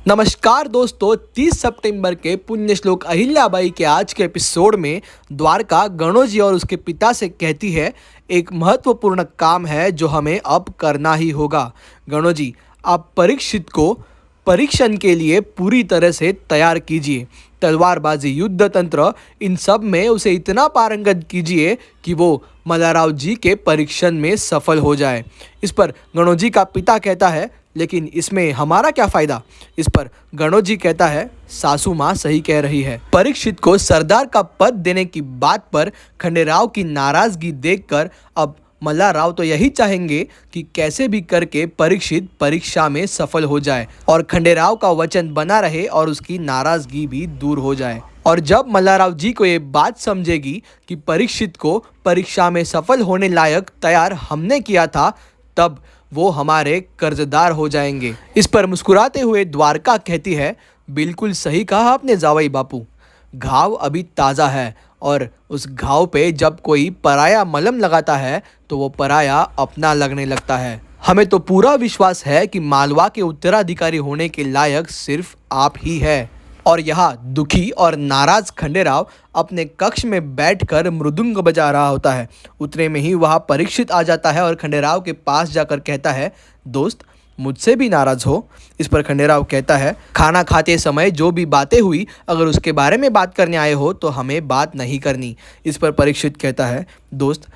नमस्कार दोस्तों, 30 सितंबर के पुण्य श्लोक अहिल्याबाई के आज के एपिसोड में द्वारका गणोजी और उसके पिता से कहती है, एक महत्वपूर्ण काम है जो हमें अब करना ही होगा। गणोजी, आप परीक्षित को परीक्षण के लिए पूरी तरह से तैयार कीजिए। तलवारबाजी, युद्ध तंत्र, इन सब में उसे इतना पारंगत कीजिए कि वो मल्लाराव जी के परीक्षण में सफल हो जाए। इस पर गणोजी का पिता कहता है, लेकिन इसमें हमारा क्या फ़ायदा। इस पर गणोजी कहता है, सासू माँ सही कह रही है। परीक्षित को सरदार का पद देने की बात पर खंडेराव की नाराज़गी देखकर अब मल्लाराव तो यही चाहेंगे कि कैसे भी करके परीक्षित परीक्षा में सफल हो जाए और खंडेराव का वचन बना रहे और उसकी नाराज़गी भी दूर हो जाए। और जब मल्लाराव जी को ये बात समझेगी कि परीक्षित को परीक्षा में सफल होने लायक तैयार हमने किया था, तब वो हमारे कर्जदार हो जाएंगे। इस पर मुस्कुराते हुए द्वारका कहती है, बिल्कुल सही कहा आपने जावई बापू। घाव अभी ताज़ा है और उस घाव पे जब कोई पराया मलहम लगाता है तो वो पराया अपना लगने लगता है। हमें तो पूरा विश्वास है कि मालवा के उत्तराधिकारी होने के लायक सिर्फ आप ही है। और यहाँ दुखी और नाराज खंडेराव अपने कक्ष में बैठकर मृदुंग बजा रहा होता है। उतने में ही वहाँ परीक्षित आ जाता है और खंडेराव के पास जाकर कहता है, दोस्त मुझसे भी नाराज हो। इस पर खंडेराव कहता है, खाना खाते समय जो भी बातें हुई, अगर उसके बारे में बात करने आए हो तो हमें बात नहीं करनी। इस पर परीक्षित कहता है, दोस्त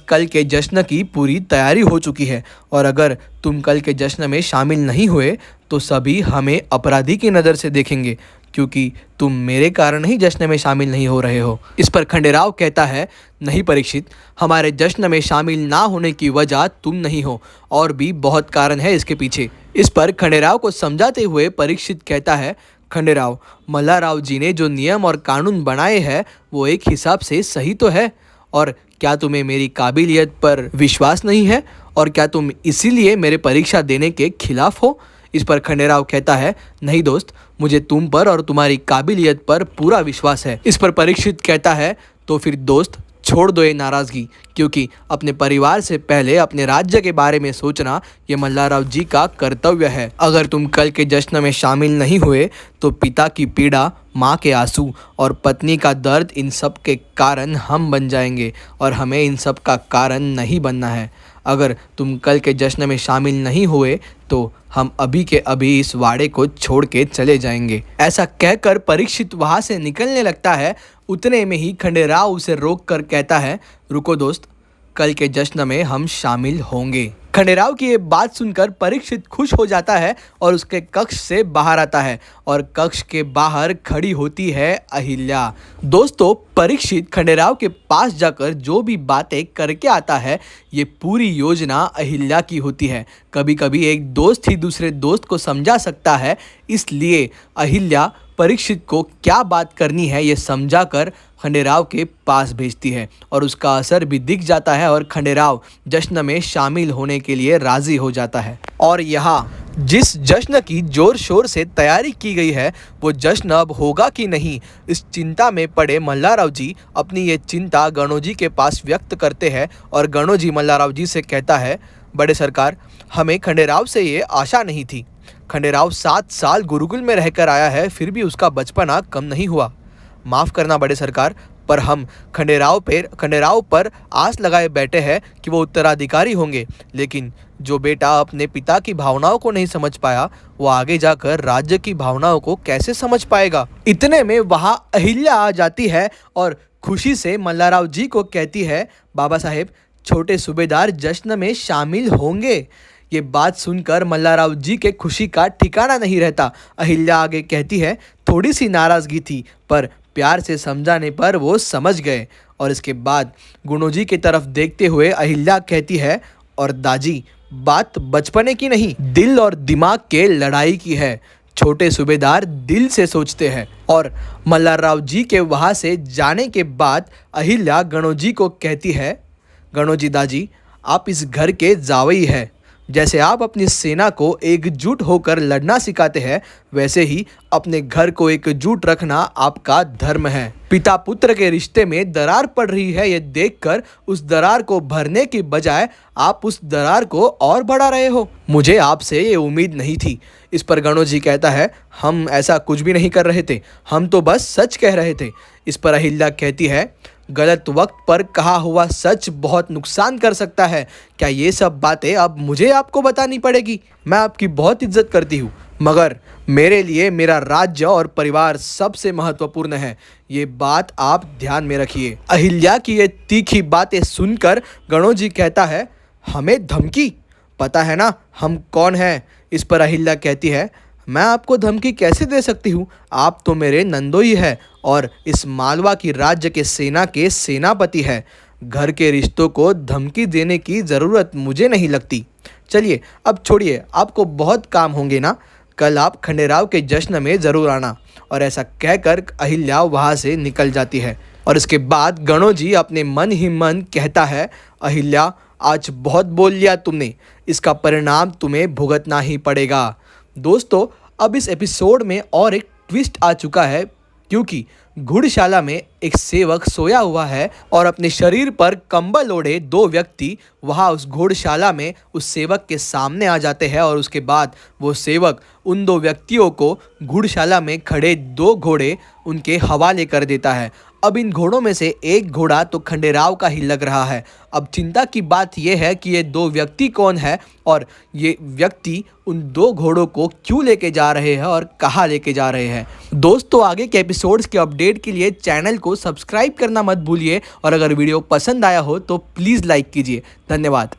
कल के जश्न की पूरी तैयारी हो चुकी है और अगर तुम कल के जश्न में शामिल नहीं हुए तो सभी हमें अपराधी की नज़र से देखेंगे, क्योंकि तुम मेरे कारण ही जश्न में शामिल नहीं हो रहे हो। इस पर खंडेराव कहता है, नहीं परीक्षित, हमारे जश्न में शामिल ना होने की वजह तुम नहीं हो, और भी बहुत कारण है इसके पीछे। इस पर खंडेराव को समझाते हुए परीक्षित कहता है, खंडेराव, मल्लाराव जी ने जो नियम और कानून बनाए हैं वो एक हिसाब से सही तो है, और क्या तुम्हें मेरी काबिलियत पर विश्वास नहीं है, और क्या तुम इसीलिए मेरे परीक्षा देने के खिलाफ हो। इस पर खंडेराव कहता है, नहीं दोस्त, मुझे तुम पर और तुम्हारी काबिलियत पर पूरा विश्वास है। इस पर परीक्षित कहता है, तो फिर दोस्त छोड़ दो ये नाराज़गी, क्योंकि अपने परिवार से पहले अपने राज्य के बारे में सोचना ये मल्लाराव जी का कर्तव्य है। अगर तुम कल के जश्न में शामिल नहीं हुए तो पिता की पीड़ा, माँ के आंसू और पत्नी का दर्द, इन सब के कारण हम बन जाएंगे और हमें इन सब का कारण नहीं बनना है। अगर तुम कल के जश्न में शामिल नहीं हुए तो हम अभी के अभी इस वाड़े को छोड़ के चले जाएंगे। ऐसा कहकर परीक्षित वहाँ से निकलने लगता है। उतने में ही खंडेराव उसे रोक कर कहता है, रुको दोस्त, कल के जश्न में हम शामिल होंगे। खंडेराव की ये बात सुनकर परीक्षित खुश हो जाता है और उसके कक्ष से बाहर आता है और कक्ष के बाहर खड़ी होती है अहिल्या। दोस्तों, परीक्षित खंडेराव के पास जाकर जो भी बातें करके आता है, ये पूरी योजना अहिल्या की होती है। कभी कभी एक दोस्त ही दूसरे दोस्त को समझा सकता है, इसलिए अहिल्या परीक्षित को क्या बात करनी है ये समझाकर खंडेराव के पास भेजती है और उसका असर भी दिख जाता है और खंडेराव जश्न में शामिल होने के लिए राज़ी हो जाता है। और यहाँ जिस जश्न की ज़ोर शोर से तैयारी की गई है, वो जश्न अब होगा कि नहीं, इस चिंता में पड़े मल्लाराव जी अपनी ये चिंता गणोजी के पास व्यक्त करते हैं और गणोजी मल्लाराव जी से कहता है, बड़े सरकार, हमें खंडेराव से ये आशा नहीं थी। खंडेराव 7 साल गुरुकुल में रहकर आया है, फिर भी उसका बचपना कम नहीं हुआ। माफ़ करना बड़े सरकार, पर हम खंडेराव पर आस लगाए बैठे हैं कि वो उत्तराधिकारी होंगे, लेकिन जो बेटा अपने पिता की भावनाओं को नहीं समझ पाया, वो आगे जाकर राज्य की भावनाओं को कैसे समझ पाएगा। इतने में वहाँ अहिल्या आ जाती है और खुशी से मल्लाराव जी को कहती है, बाबा साहेब, छोटे सूबेदार जश्न में शामिल होंगे। ये बात सुनकर मल्लाराव जी के खुशी का ठिकाना नहीं रहता। अहिल्या आगे कहती है, थोड़ी सी नाराज़गी थी, पर प्यार से समझाने पर वो समझ गए। और इसके बाद गुणोजी की तरफ देखते हुए अहिल्या कहती है, और दाजी, बात बचपने की नहीं, दिल और दिमाग के लड़ाई की है। छोटे सूबेदार दिल से सोचते हैं। और मल्लाराव जी के वहाँ से जाने के बाद अहिल्या गणोजी को कहती है, गणोजी दाजी, आप इस घर के जावई हैं, जैसे आप अपनी सेना को एकजुट होकर लड़ना सिखाते हैं, वैसे ही अपने घर को एकजुट रखना आपका धर्म है। पिता पुत्र के रिश्ते में दरार पड़ रही है, ये देखकर उस दरार को भरने की बजाय आप उस दरार को और बढ़ा रहे हो। मुझे आपसे ये उम्मीद नहीं थी। इस पर गणोजी कहता है, हम ऐसा कुछ भी नहीं कर रहे थे, हम तो बस सच कह रहे थे। इस पर अहिल्या कहती है, गलत वक्त पर कहा हुआ सच बहुत नुकसान कर सकता है। क्या ये सब बातें अब मुझे आपको बतानी पड़ेगी? मैं आपकी बहुत इज्जत करती हूँ, मगर मेरे लिए मेरा राज्य और परिवार सबसे महत्वपूर्ण है। ये बात आप ध्यान में रखिए। अहिल्या की ये तीखी बातें सुनकर गणोजी कहता है, हमें धमकी? पता है ना हम कौन हैं? इस पर अहिल्या कहती है, मैं आपको धमकी कैसे दे सकती हूँ? आप तो मेरे नंदोई है और इस मालवा की राज्य के सेना के सेनापति है। घर के रिश्तों को धमकी देने की ज़रूरत मुझे नहीं लगती। चलिए अब छोड़िए, आपको बहुत काम होंगे ना, कल आप खंडेराव के जश्न में ज़रूर आना। और ऐसा कहकर अहिल्या वहाँ से निकल जाती है। और इसके बाद गणोजी अपने मन ही मन कहता है, अहिल्या आज बहुत बोल लिया तुमने, इसका परिणाम तुम्हें भुगतना ही पड़ेगा। दोस्तों अब इस एपिसोड में और एक ट्विस्ट आ चुका है, क्योंकि घुड़शाला में एक सेवक सोया हुआ है और अपने शरीर पर कंबल ओढ़े दो व्यक्ति वहाँ उस घोड़शाला में उस सेवक के सामने आ जाते हैं। और उसके बाद वो सेवक उन दो व्यक्तियों को घुड़शाला में खड़े दो घोड़े उनके हवाले कर देता है। अब इन घोड़ों में से एक घोड़ा तो खंडेराव का ही लग रहा है। अब चिंता की बात यह है कि ये दो व्यक्ति कौन है और ये व्यक्ति उन दो घोड़ों को क्यों लेके जा रहे हैं और कहाँ लेके जा रहे हैं। दोस्तों आगे के एपिसोड्स के अपडेट के लिए चैनल को सब्सक्राइब करना मत भूलिए और अगर वीडियो पसंद आया हो तो प्लीज़ लाइक कीजिए। धन्यवाद।